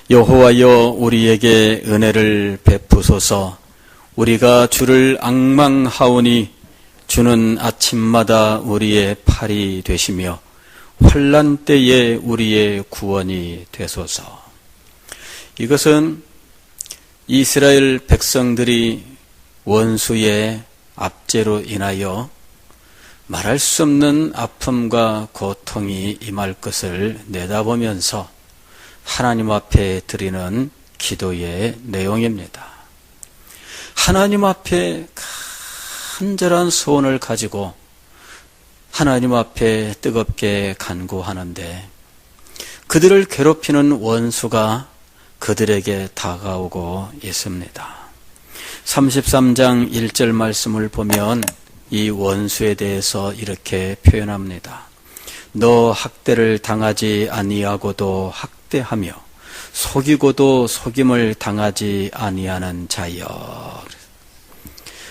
여호와여 우리에게 은혜를 베푸소서. 우리가 주를 앙망하오니 주는 아침마다 우리의 팔이 되시며 환난 때에 우리의 구원이 되소서. 이것은 이스라엘 백성들이 원수의 압제로 인하여 말할 수 없는 아픔과 고통이 임할 것을 내다보면서 하나님 앞에 드리는 기도의 내용입니다. 하나님 앞에 간절한 소원을 가지고 하나님 앞에 뜨겁게 간구하는데 그들을 괴롭히는 원수가 그들에게 다가오고 있습니다. 33장 1절 말씀을 보면 이 원수에 대해서 이렇게 표현합니다. 너 학대를 당하지 아니하고도 학대하며 속이고도 속임을 당하지 아니하는 자여.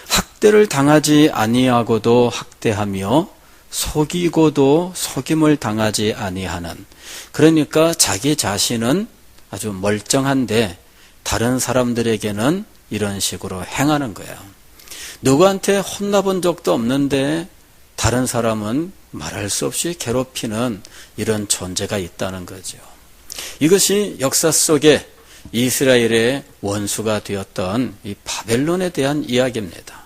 학대를 당하지 아니하고도 학대하며 속이고도 속임을 당하지 아니하는, 그러니까 자기 자신은 아주 멀쩡한데 다른 사람들에게는 이런 식으로 행하는 거예요. 누구한테 혼나본 적도 없는데 다른 사람은 말할 수 없이 괴롭히는 이런 존재가 있다는 거죠. 이것이 역사 속에 이스라엘의 원수가 되었던 이 바벨론에 대한 이야기입니다.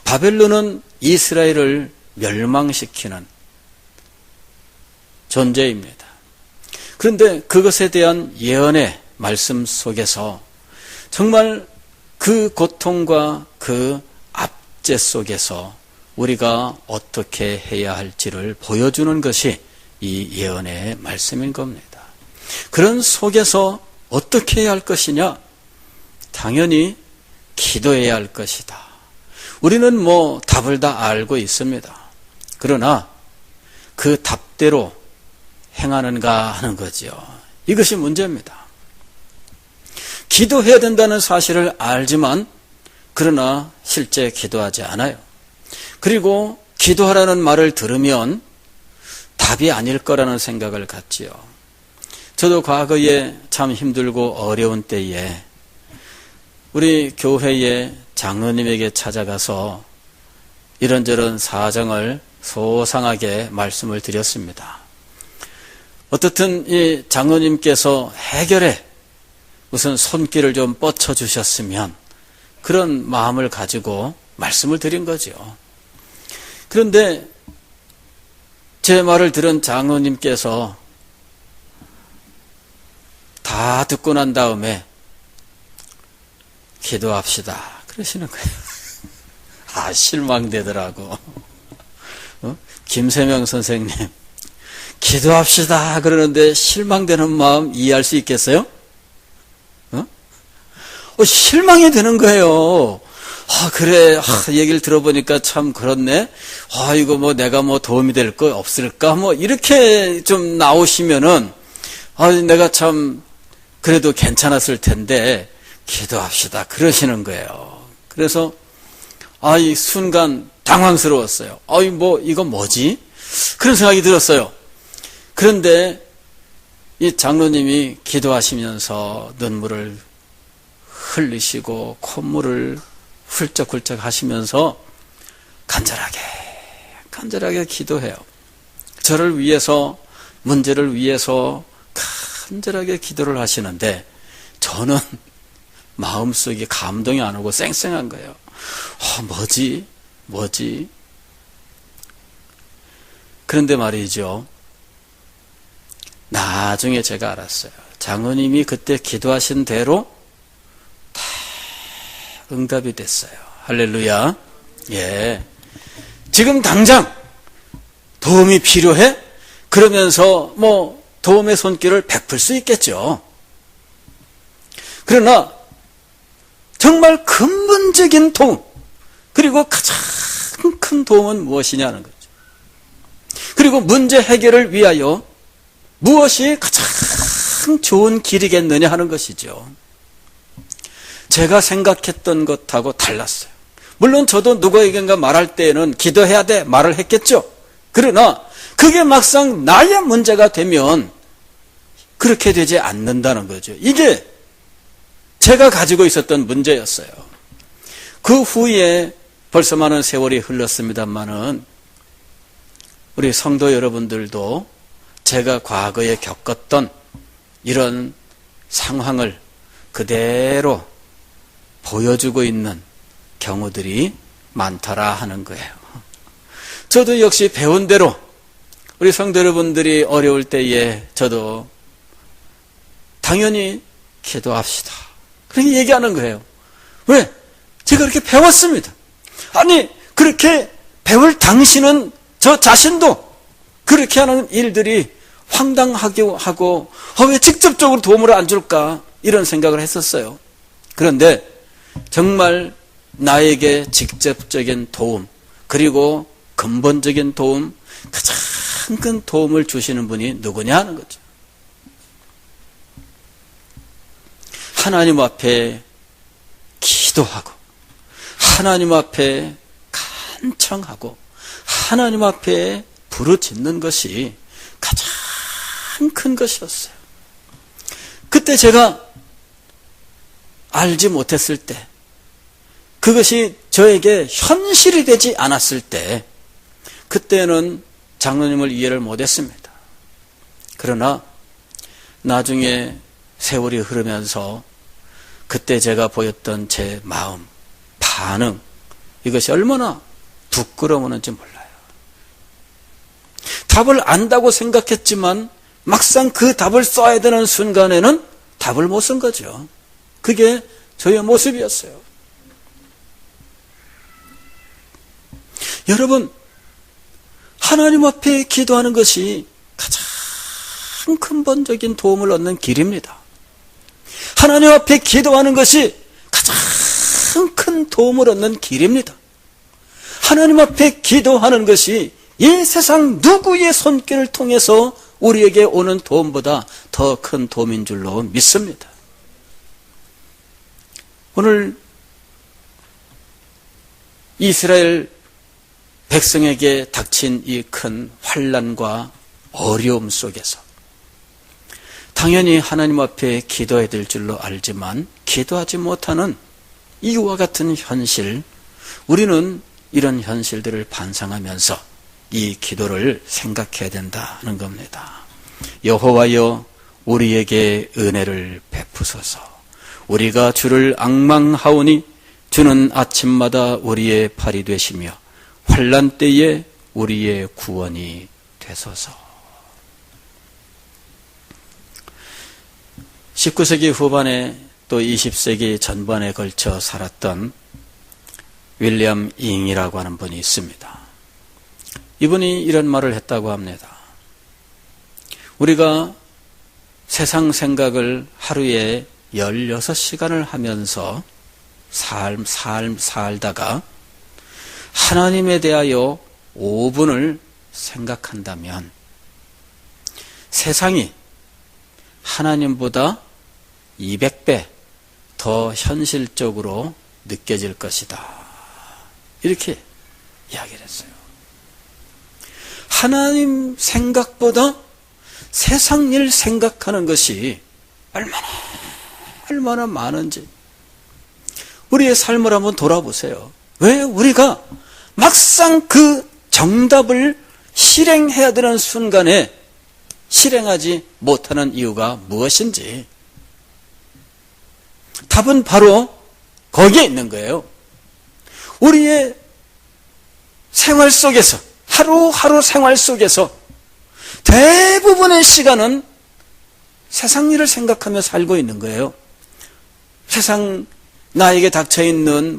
바벨론은 이스라엘을 멸망시키는 존재입니다. 그런데 그것에 대한 예언의 말씀 속에서 정말 그 고통과 그 압제 속에서 우리가 어떻게 해야 할지를 보여주는 것이 이 예언의 말씀인 겁니다. 그런 속에서 어떻게 해야 할 것이냐? 당연히 기도해야 할 것이다. 우리는 답을 다 알고 있습니다. 그러나 그 답대로 행하는가 하는 거죠. 이것이 문제입니다. 기도해야 된다는 사실을 알지만 그러나 실제 기도하지 않아요. 그리고 기도하라는 말을 들으면 답이 아닐 거라는 생각을 갖지요. 저도 과거에 참 힘들고 어려운 때에 우리 교회의 장로님에게 찾아가서 이런저런 사정을 소상하게 말씀을 드렸습니다. 어떻든 이 장로님께서 해결에 우선 손길을 좀 뻗쳐주셨으면 그런 마음을 가지고 말씀을 드린 거죠. 그런데 제 말을 들은 장로님께서 다 듣고 난 다음에 기도합시다 그러시는 거예요. 실망되더라고. 김세명 선생님 기도합시다 그러는데 실망되는 마음 이해할 수 있겠어요? 실망이 되는 거예요. 그래. 얘기를 들어보니까 참 그렇네. 이거 내가 도움이 될 거 없을까? 이렇게 좀 나오시면은, 내가 참 그래도 괜찮았을 텐데, 기도합시다. 그러시는 거예요. 그래서, 이 순간 당황스러웠어요. 이거 뭐지? 그런 생각이 들었어요. 그런데 이 장로님이 기도하시면서 눈물을 흘리시고 콧물을 훌쩍훌쩍 하시면서 간절하게 기도해요. 저를 위해서, 문제를 위해서 간절하게 기도를 하시는데 저는 마음속에 감동이 안 오고 쌩쌩한 거예요. 뭐지? 그런데 말이죠. 나중에 제가 알았어요. 장로님이 그때 기도하신 대로 다 응답이 됐어요. 할렐루야. 예. 지금 당장 도움이 필요해? 그러면서 도움의 손길을 베풀 수 있겠죠. 그러나 정말 근본적인 도움, 그리고 가장 큰 도움은 무엇이냐는 거죠. 그리고 문제 해결을 위하여 무엇이 가장 좋은 길이겠느냐 하는 것이죠. 제가 생각했던 것하고 달랐어요. 물론 저도 누구에겐가 말할 때에는 기도해야 돼 말을 했겠죠. 그러나 그게 막상 나의 문제가 되면 그렇게 되지 않는다는 거죠. 이게 제가 가지고 있었던 문제였어요. 그 후에 벌써 많은 세월이 흘렀습니다만은 우리 성도 여러분들도 제가 과거에 겪었던 이런 상황을 그대로 보여주고 있는 경우들이 많더라 하는 거예요. 저도 역시 배운 대로 우리 성도 여러분들이 어려울 때에 저도 당연히 기도합시다. 그렇게 얘기하는 거예요. 왜? 제가 그렇게 배웠습니다. 아니, 그렇게 배울 당신은 저 자신도 그렇게 하는 일들이 황당하기도 하고 왜 직접적으로 도움을 안 줄까 이런 생각을 했었어요. 그런데 정말 나에게 직접적인 도움 그리고 근본적인 도움, 가장 큰 도움을 주시는 분이 누구냐 하는 거죠. 하나님 앞에 기도하고 하나님 앞에 간청하고 하나님 앞에 부르짖는 것이 가장 큰 것이었어요. 그때 제가 알지 못했을 때, 그것이 저에게 현실이 되지 않았을 때, 그때는 장로님을 이해를 못했습니다. 그러나 나중에 세월이 흐르면서 그때 제가 보였던 제 마음, 반응, 이것이 얼마나 부끄러웠는지 몰라요. 답을 안다고 생각했지만 막상 그 답을 써야 되는 순간에는 답을 못 쓴 거죠. 그게 저의 모습이었어요. 여러분, 하나님 앞에 기도하는 것이 가장 근본적인 도움을 얻는 길입니다. 하나님 앞에 기도하는 것이 가장 큰 도움을 얻는 길입니다. 하나님 앞에 기도하는 것이 이 세상 누구의 손길을 통해서 우리에게 오는 도움보다 더 큰 도움인 줄로 믿습니다. 오늘 이스라엘 백성에게 닥친 이 큰 환난과 어려움 속에서 당연히 하나님 앞에 기도해야 될 줄로 알지만 기도하지 못하는 이와 같은 현실, 우리는 이런 현실들을 반성하면서 이 기도를 생각해야 된다는 겁니다. 여호와여, 우리에게 은혜를 베푸소서. 우리가 주를 앙망하오니 주는 아침마다 우리의 팔이 되시며 환난 때에 우리의 구원이 되소서. 19세기 후반에 또 20세기 전반에 걸쳐 살았던 윌리엄 잉이라고 하는 분이 있습니다. 이분이 이런 말을 했다고 합니다. 우리가 세상 생각을 하루에 16시간을 하면서 살다가 하나님에 대하여 5분을 생각한다면 세상이 하나님보다 200배 더 현실적으로 느껴질 것이다. 이렇게 이야기를 했어요. 하나님 생각보다 세상 일 생각하는 것이 얼마나 많은지 우리의 삶을 한번 돌아보세요. 왜 우리가 막상 그 정답을 실행해야 되는 순간에 실행하지 못하는 이유가 무엇인지, 답은 바로 거기에 있는 거예요. 우리의 생활 속에서, 하루하루 생활 속에서 대부분의 시간은 세상 일을 생각하며 살고 있는 거예요. 세상 나에게 닥쳐있는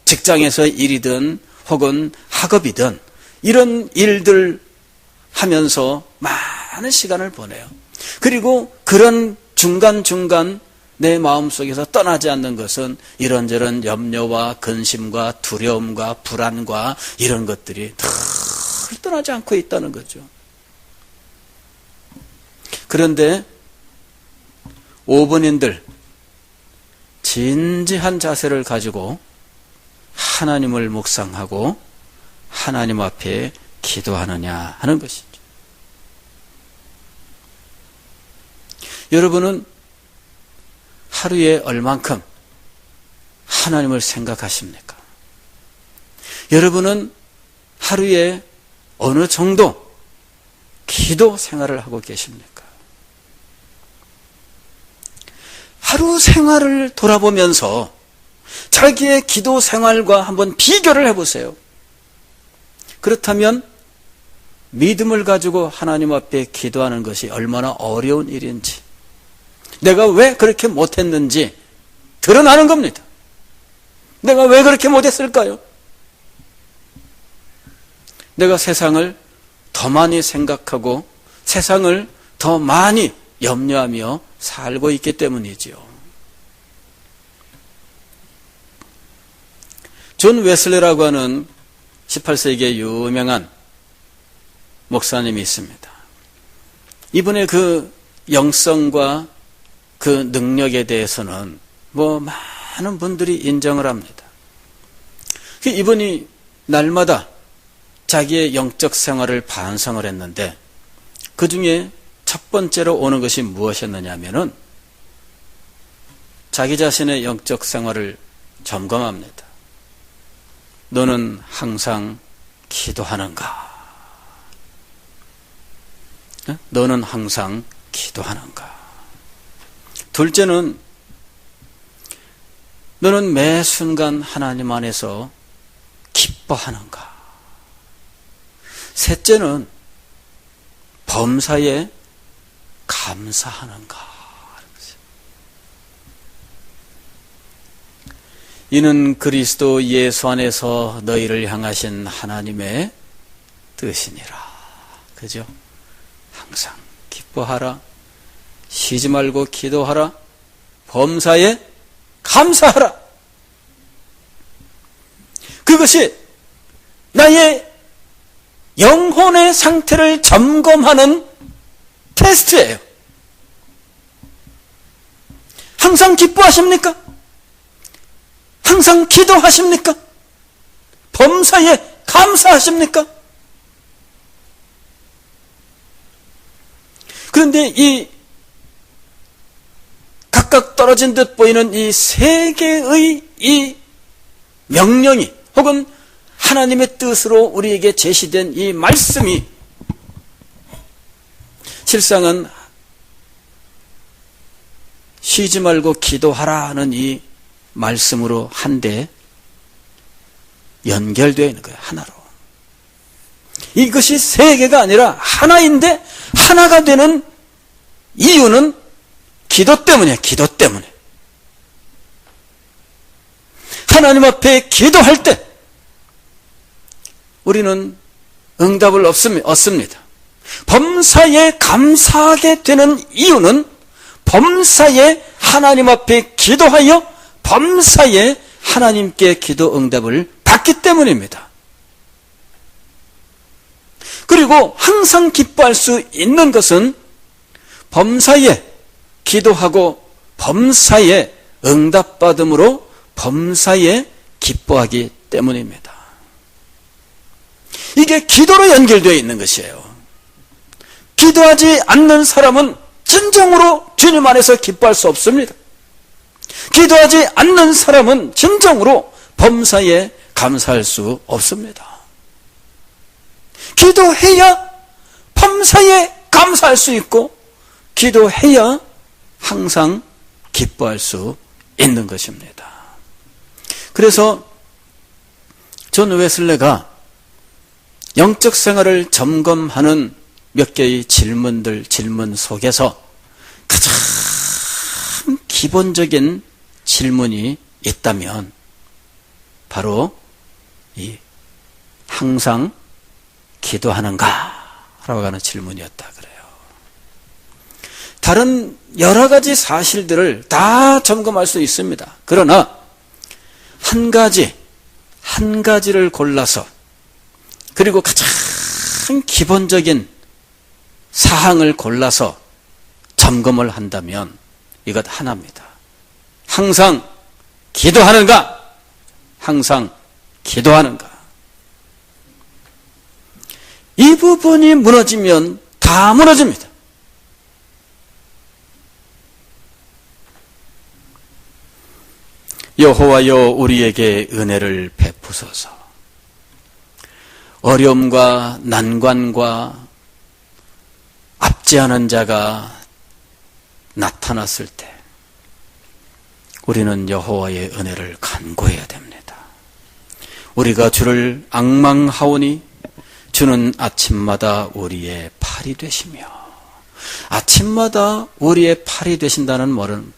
직장에서 일이든 혹은 학업이든 이런 일들 하면서 많은 시간을 보내요. 그리고 그런 중간중간 내 마음속에서 떠나지 않는 것은 이런저런 염려와 근심과 두려움과 불안과 이런 것들이 늘 떠나지 않고 있다는 거죠. 그런데 5번인들 진지한 자세를 가지고 하나님을 묵상하고 하나님 앞에 기도하느냐 하는 것이죠. 여러분은 하루에 얼만큼 하나님을 생각하십니까? 여러분은 하루에 어느 정도 기도 생활을 하고 계십니까? 하루 생활을 돌아보면서 자기의 기도 생활과 한번 비교를 해보세요. 그렇다면 믿음을 가지고 하나님 앞에 기도하는 것이 얼마나 어려운 일인지, 내가 왜 그렇게 못했는지 드러나는 겁니다. 내가 왜 그렇게 못했을까요? 내가 세상을 더 많이 생각하고 세상을 더 많이 염려하며 살고 있기 때문이지요. 존 웨슬리라고 하는 18세기의 유명한 목사님이 있습니다. 이분의 그 영성과 그 능력에 대해서는 많은 분들이 인정을 합니다. 이분이 날마다 자기의 영적 생활을 반성을 했는데, 그 중에 첫 번째로 오는 것이 무엇이었느냐 하면은 자기 자신의 영적 생활을 점검합니다. 너는 항상 기도하는가? 너는 항상 기도하는가? 둘째는 너는 매 순간 하나님 안에서 기뻐하는가? 셋째는 범사에 감사하는가? 이는 그리스도 예수 안에서 너희를 향하신 하나님의 뜻이니라. 그죠? 항상 기뻐하라. 쉬지 말고 기도하라. 범사에 감사하라. 그것이 나의 영혼의 상태를 점검하는 테스트예요. 항상 기뻐하십니까? 항상 기도하십니까? 범사에 감사하십니까? 그런데 이 각각 떨어진 듯 보이는 이 세 개의 이 명령이, 혹은 하나님의 뜻으로 우리에게 제시된 이 말씀이 실상은 쉬지 말고 기도하라는 이 말씀으로 한데 연결되어 있는 거예요. 하나로. 이것이 세 개가 아니라 하나인데, 하나가 되는 이유는 기도 때문이에요. 기도 때문에. 하나님 앞에 기도할 때 우리는 응답을 얻습니다. 범사에 감사하게 되는 이유는 범사에 하나님 앞에 기도하여 범사에 하나님께 기도 응답을 받기 때문입니다. 그리고 항상 기뻐할 수 있는 것은 범사에 기도하고 범사에 응답받음으로 범사에 기뻐하기 때문입니다. 이게 기도로 연결되어 있는 것이에요. 기도하지 않는 사람은 진정으로 주님 안에서 기뻐할 수 없습니다. 기도하지 않는 사람은 진정으로 범사에 감사할 수 없습니다. 기도해야 범사에 감사할 수 있고, 기도해야 항상 기뻐할 수 있는 것입니다. 그래서 존 웨슬레가 영적 생활을 점검하는 몇 개의 질문 속에서 가장 기본적인 질문이 있다면 바로 이 항상 기도하는가? 라고 하는 질문이었다 그래요. 다른 여러 가지 사실들을 다 점검할 수 있습니다. 그러나 한 가지를 골라서, 그리고 가장 기본적인 사항을 골라서 점검을 한다면 이것 하나입니다. 항상 기도하는가? 항상 기도하는가? 이 부분이 무너지면 다 무너집니다. 여호와여 우리에게 은혜를 베푸소서. 어려움과 난관과 압제하는 자가 나타났을 때 우리는 여호와의 은혜를 간구해야 됩니다. 우리가 주를 앙망하오니 주는 아침마다 우리의 팔이 되시며, 아침마다 우리의 팔이 되신다는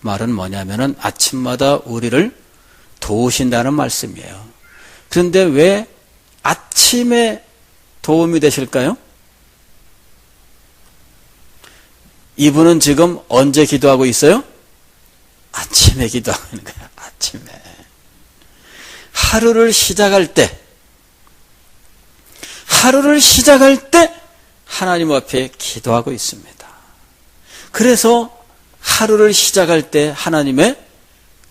말은 뭐냐면은 아침마다 우리를 도우신다는 말씀이에요. 그런데 왜 아침에 도움이 되실까요? 이분은 지금 언제 기도하고 있어요? 아침에 기도하고 있는 거예요. 아침에. 하루를 시작할 때 하나님 앞에 기도하고 있습니다. 그래서 하루를 시작할 때 하나님의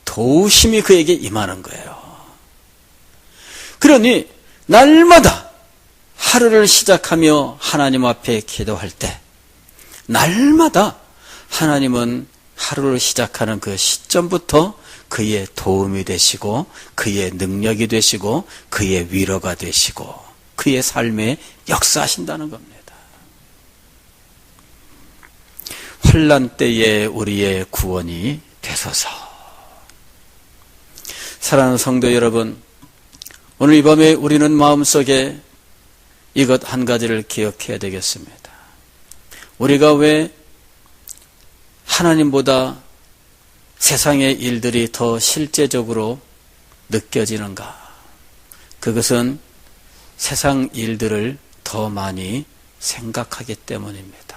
도우심이 그에게 임하는 거예요. 그러니 날마다 하루를 시작하며 하나님 앞에 기도할 때 날마다 하나님은 하루를 시작하는 그 시점부터 그의 도움이 되시고 그의 능력이 되시고 그의 위로가 되시고 그의 삶에 역사하신다는 겁니다. 환난 때에 우리의 구원이 되소서. 사랑하는 성도 여러분, 오늘 이 밤에 우리는 마음속에 이것 한 가지를 기억해야 되겠습니다. 우리가 왜 하나님보다 세상의 일들이 더 실제적으로 느껴지는가? 그것은 세상 일들을 더 많이 생각하기 때문입니다.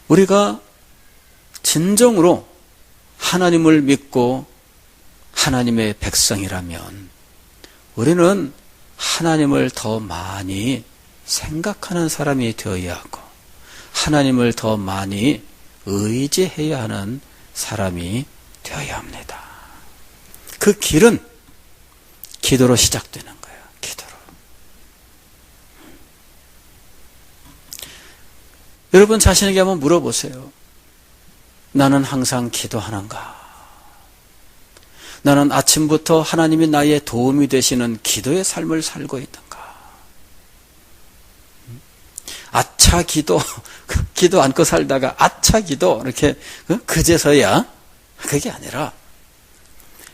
우리가 진정으로 하나님을 믿고 하나님의 백성이라면 우리는 하나님을 더 많이 생각하는 사람이 되어야 하고 하나님을 더 많이 의지해야 하는 사람이 되어야 합니다. 그 길은 기도로 시작되는 거예요. 기도로. 여러분 자신에게 한번 물어보세요. 나는 항상 기도하는가? 나는 아침부터 하나님이 나의 도움이 되시는 기도의 삶을 살고 있는가? 아차 기도, 기도 않고 살다가 아차 기도 이렇게 그제서야 그게 아니라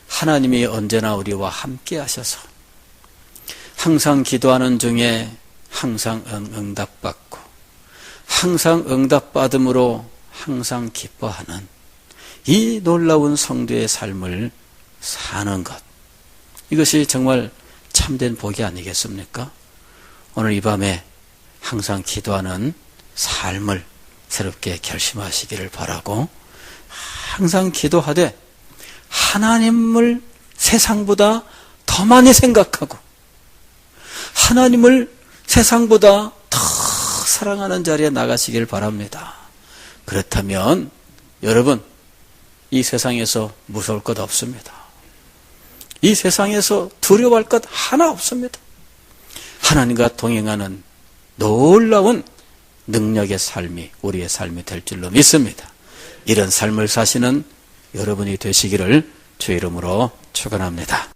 하나님이 언제나 우리와 함께 하셔서 항상 기도하는 중에 항상 응답받고 항상 응답받음으로 항상 기뻐하는 이 놀라운 성도의 삶을 사는 것, 이것이 정말 참된 복이 아니겠습니까? 오늘 이 밤에 항상 기도하는 삶을 새롭게 결심하시기를 바라고, 항상 기도하되 하나님을 세상보다 더 많이 생각하고 하나님을 세상보다 더 사랑하는 자리에 나가시길 바랍니다. 그렇다면 여러분, 이 세상에서 무서울 것 없습니다. 이 세상에서 두려워할 것 하나 없습니다. 하나님과 동행하는 놀라운 능력의 삶이 우리의 삶이 될 줄로 믿습니다. 이런 삶을 사시는 여러분이 되시기를 주의 이름으로 축원합니다.